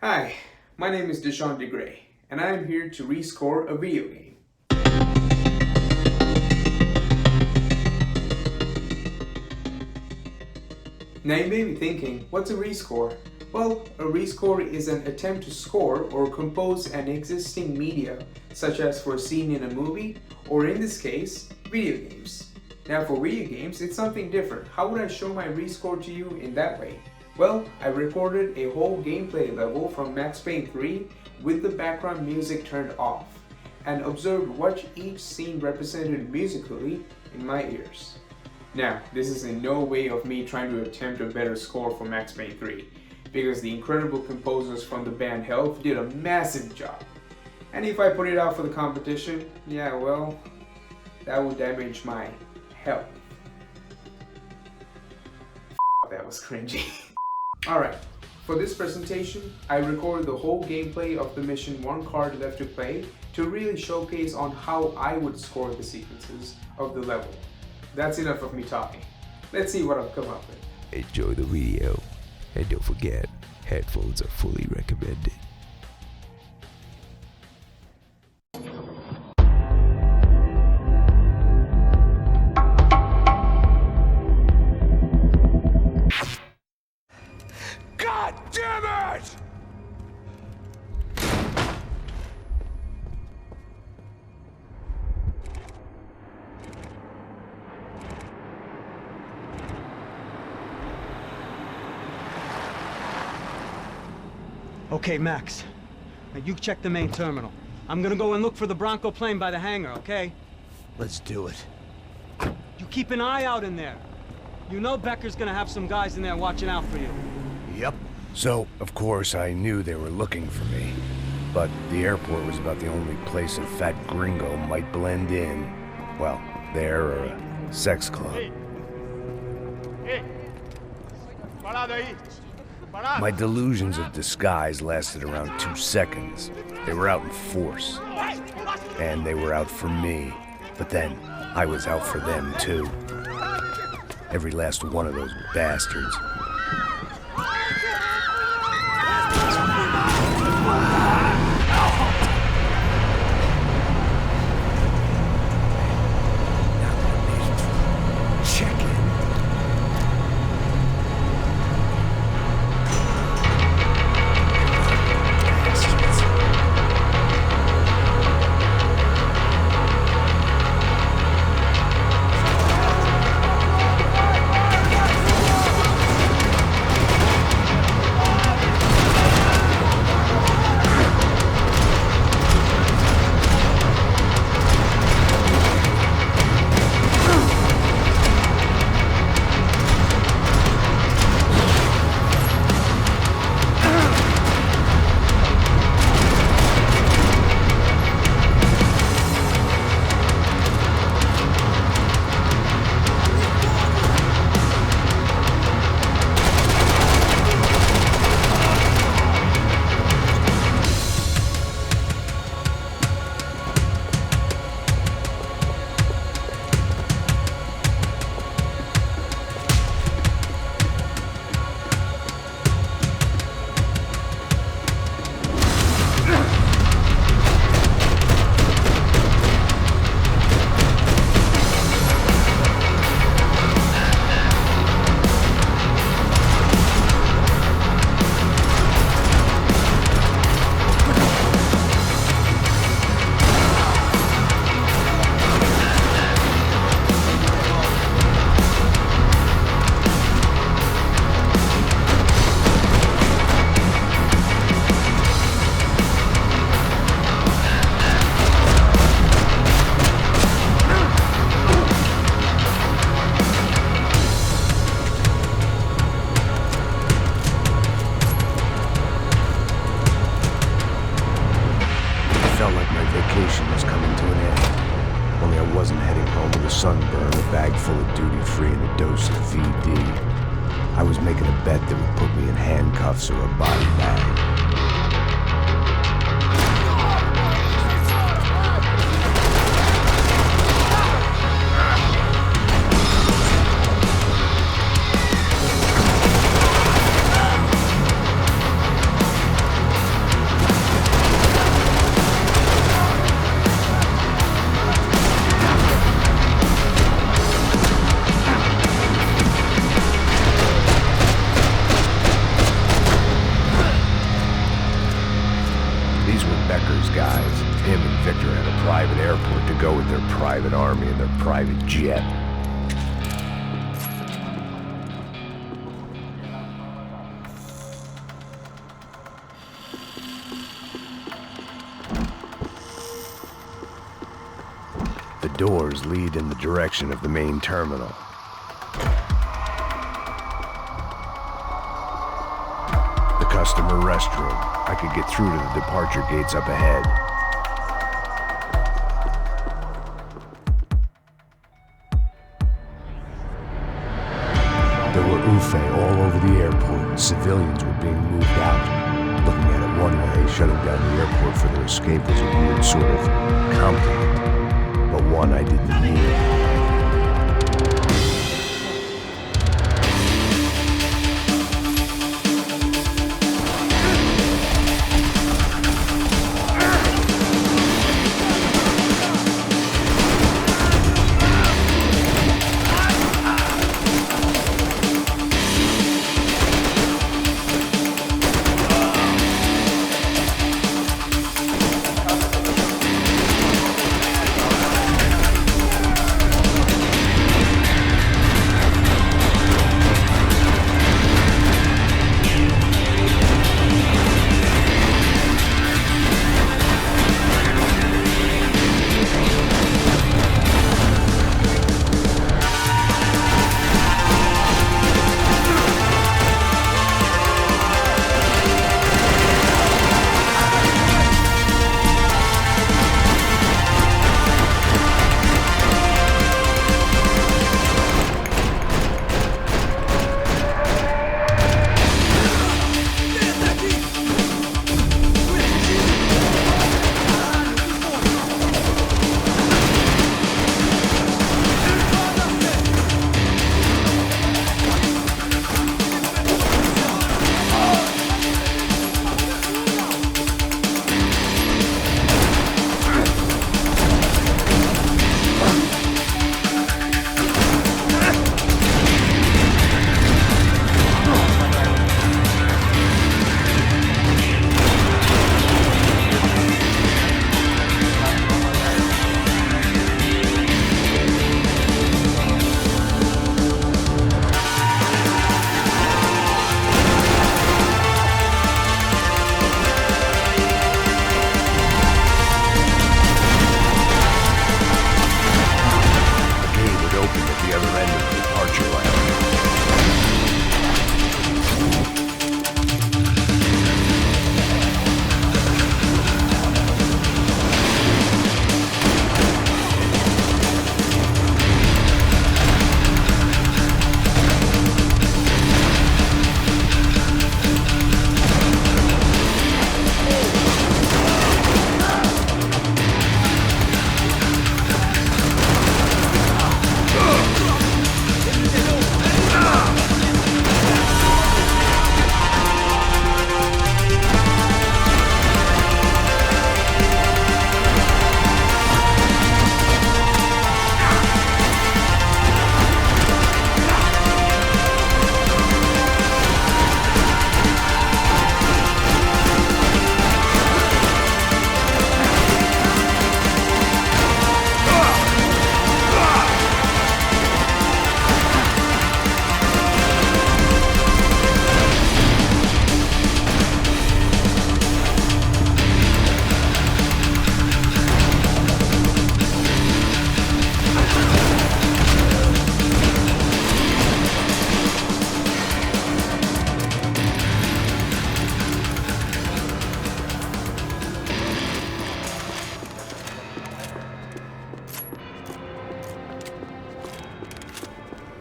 Hi, my name is Deshan DeGrey, and I am here to rescore a video game. Now you may be thinking, what's a rescore? Well, a rescore is an attempt to score or compose an existing media, such as for a scene in a movie, or in this case, video games. Now for video games, it's something different. How would I show my rescore to you in that way? Well, I recorded a whole gameplay level from Max Payne 3 with the background music turned off, and observed what each scene represented musically in my ears. Now, this is in no way of me trying to attempt a better score for Max Payne 3, because the incredible composers from the band Health did a massive job. And if I put it out for the competition, yeah, well, that would damage my health. That was cringy. Alright, for this presentation, I recorded the whole gameplay of the mission One Card Left to Play to really showcase on how I would score the sequences of the level. That's enough of me talking. Let's see what I've come up with. Enjoy the video, and don't forget, headphones are fully recommended. God damn it! Okay, Max. Now you check the main terminal. I'm gonna go and look for the Bronco plane by the hangar, okay? Let's do it. You keep an eye out in there. You know Becker's gonna have some guys in there watching out for you. Yep. So, of course, I knew they were looking for me. But the airport was about the only place a fat gringo might blend in. Well, there or a sex club. My delusions of disguise lasted around 2 seconds. They were out in force. And they were out for me. But then, I was out for them too. Every last one of those bastards. Sunburn, a bag full of duty-free, and a dose of VD. I was making a bet that would put me in handcuffs or a body bag. guys. Him and Victor had a private airport to go with their private army and their private jet. The doors lead in the direction of the main terminal. The customer restroom. I could get through to the departure gates up ahead. There were F.I.A. all over the airport. Civilians were being moved out. Looking at it one way, shutting down the airport for their escape was a weird sort of compliment, but one I didn't need.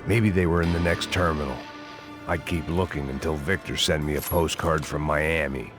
Maybe they were in the next terminal. I'd keep looking until Victor sent me a postcard from Miami.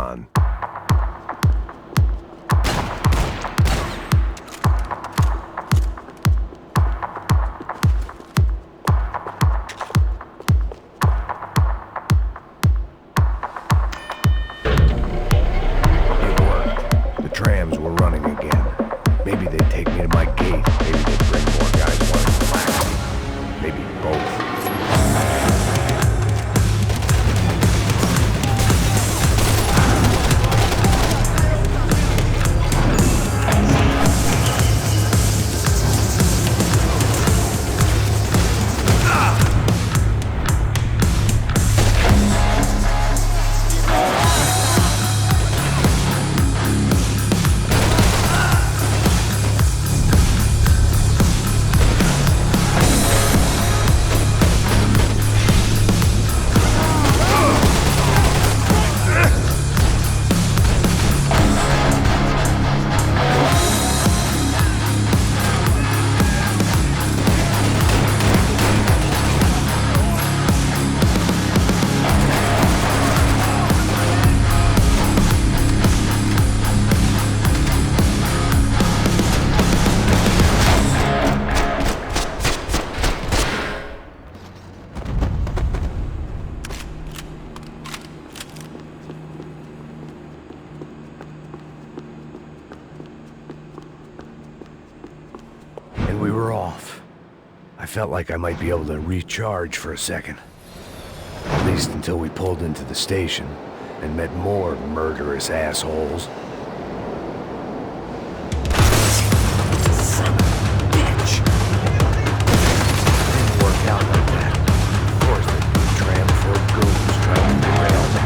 on. It worked. The trams were running again. Maybe they'd take me to my gate. Maybe they'd bring more guys wanting to laugh me. Maybe both. We were off. I felt like I might be able to recharge for a second. At least until we pulled into the station and met more murderous assholes. Son of a bitch! It didn't work out like that. Of course, the tram full of goons trying to derail me.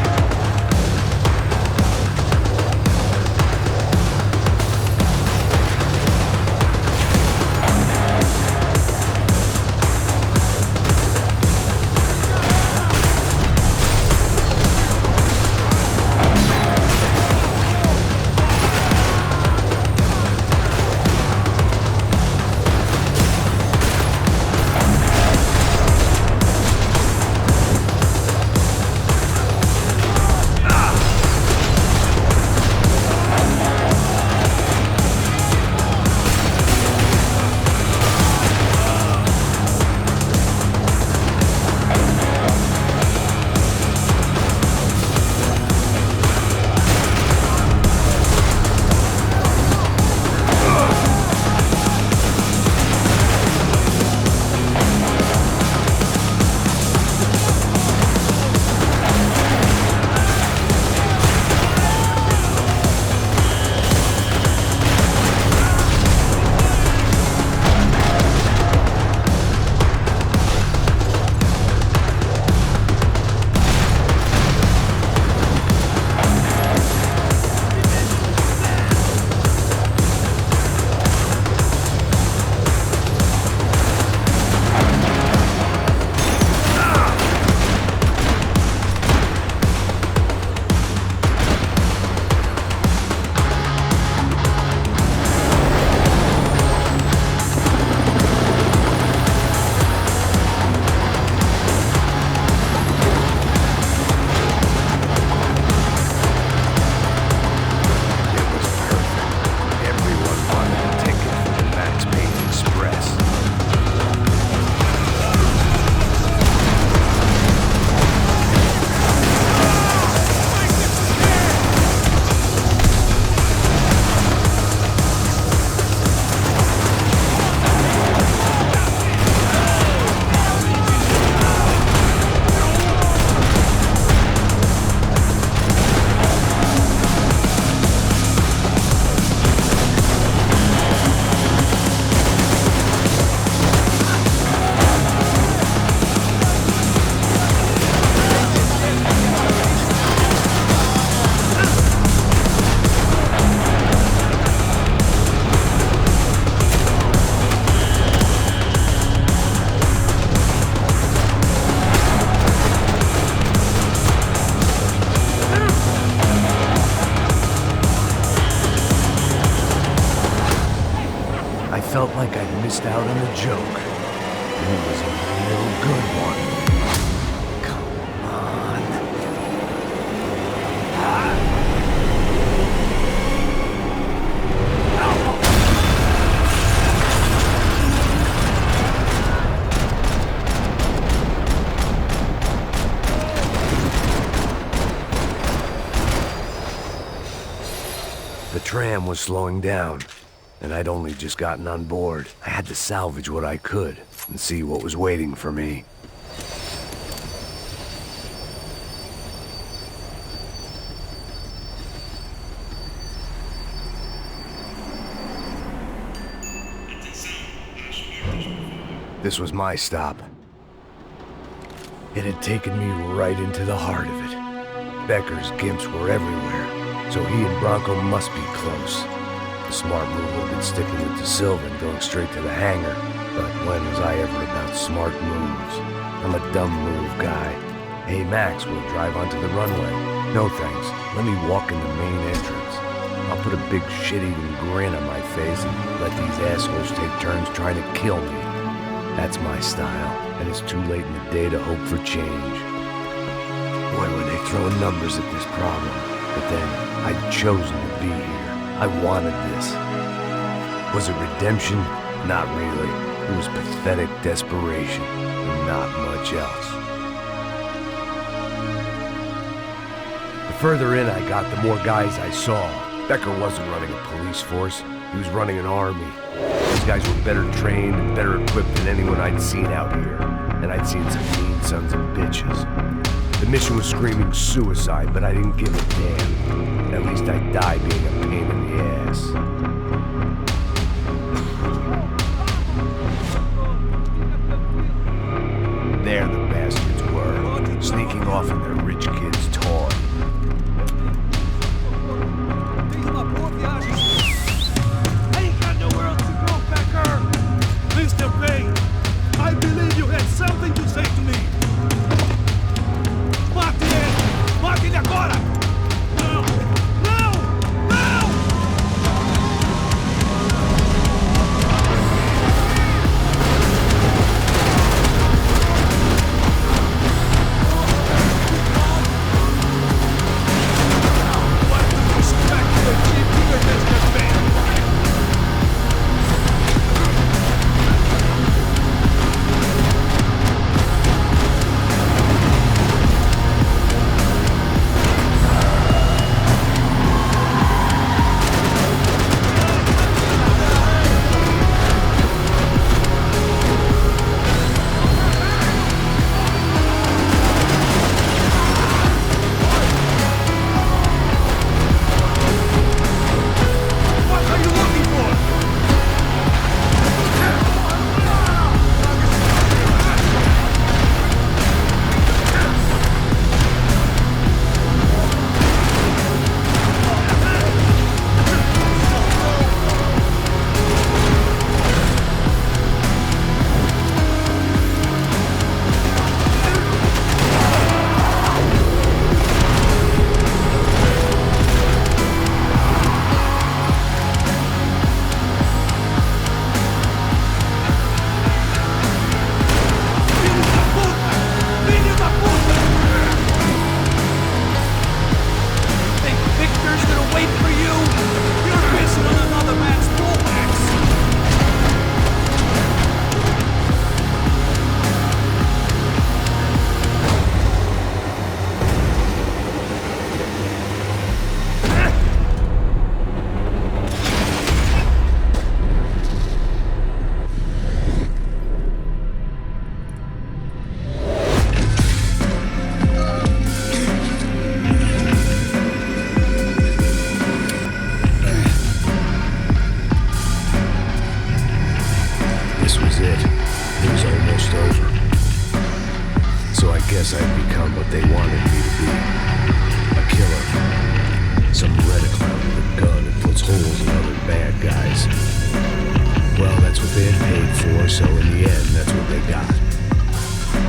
felt like I'd missed out on a joke. And it was a real good one. Come on. The tram was slowing down, and I'd only just gotten on board. I had to salvage what I could and see what was waiting for me. This was my stop. It had taken me right into the heart of it. Becker's gimps were everywhere, so he and Bronco must be close. The smart move would have been sticking with De Silva and going straight to the hangar, but when was I ever about smart moves? I'm a dumb move guy. Hey Max, we'll drive onto the runway. No thanks, let me walk in the main entrance. I'll put a big shit-eating grin on my face and let these assholes take turns trying to kill me. That's my style, and it's too late in the day to hope for change. Boy, were they throwing numbers at this problem. But then, I'd chosen to be here. I wanted this. Was it redemption? Not really. It was pathetic desperation, and not much else. The further in I got, the more guys I saw. Becker wasn't running a police force. He was running an army. These guys were better trained and better equipped than anyone I'd seen out here. And I'd seen some mean sons of bitches. The mission was screaming suicide, but I didn't give a damn. At least I'd die being a pain in the ass. There the bastards were, sneaking off in their rich kid's toy. Mr. Payne, I believe you had something to say to me. Mate ele! Mate ele agora! Não! Não! Não! What the respect to achieve bigger than Mr. Payne?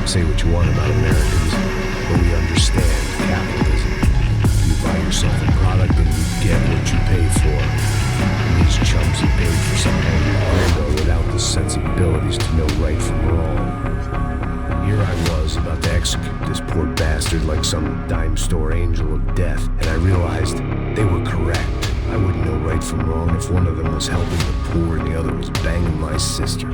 Say what you want about Americans, but we understand capitalism. You buy yourself a product and you get what you pay for. And these chumps have paid for some angry gringo without the sensibilities to know right from wrong. Here I was about to execute this poor bastard like some dime store angel of death, and I realized they were correct. I wouldn't know right from wrong if one of them was helping the poor and the other was banging my sister.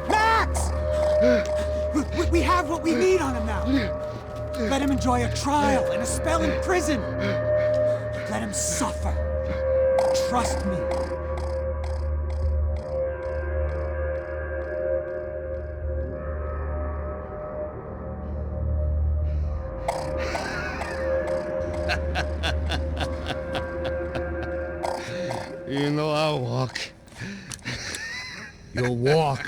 Max! We have what we need on him now. Let him enjoy a trial and a spell in prison. Let him suffer. Trust me. You know I'll walk. You'll walk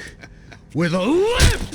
with a lift!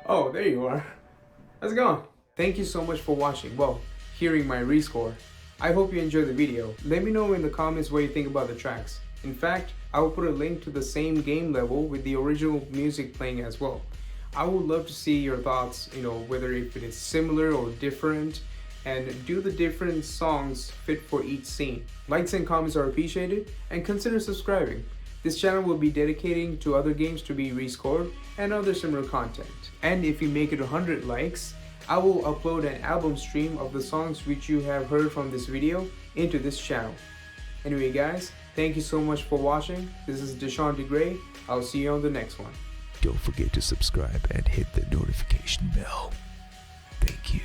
Oh, there you are. How's it going? Thank you so much for watching, well, hearing my rescore. I hope you enjoyed the video. Let me know in the comments what you think about the tracks. In fact, I will put a link to the same game level with the original music playing as well. I would love to see your thoughts, whether if it is similar or different, and do the different songs fit for each scene. Likes and comments are appreciated, and consider subscribing. This channel will be dedicating to other games to be rescored and other similar content. And if you make it 100 likes, I will upload an album stream of the songs which you have heard from this video into this channel. Anyway guys, Thank you so much for watching. This is Deshan DeGrey. I'll see you on the next one. Don't forget to subscribe and hit the notification bell. Thank you.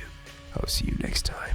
I'll see you next time.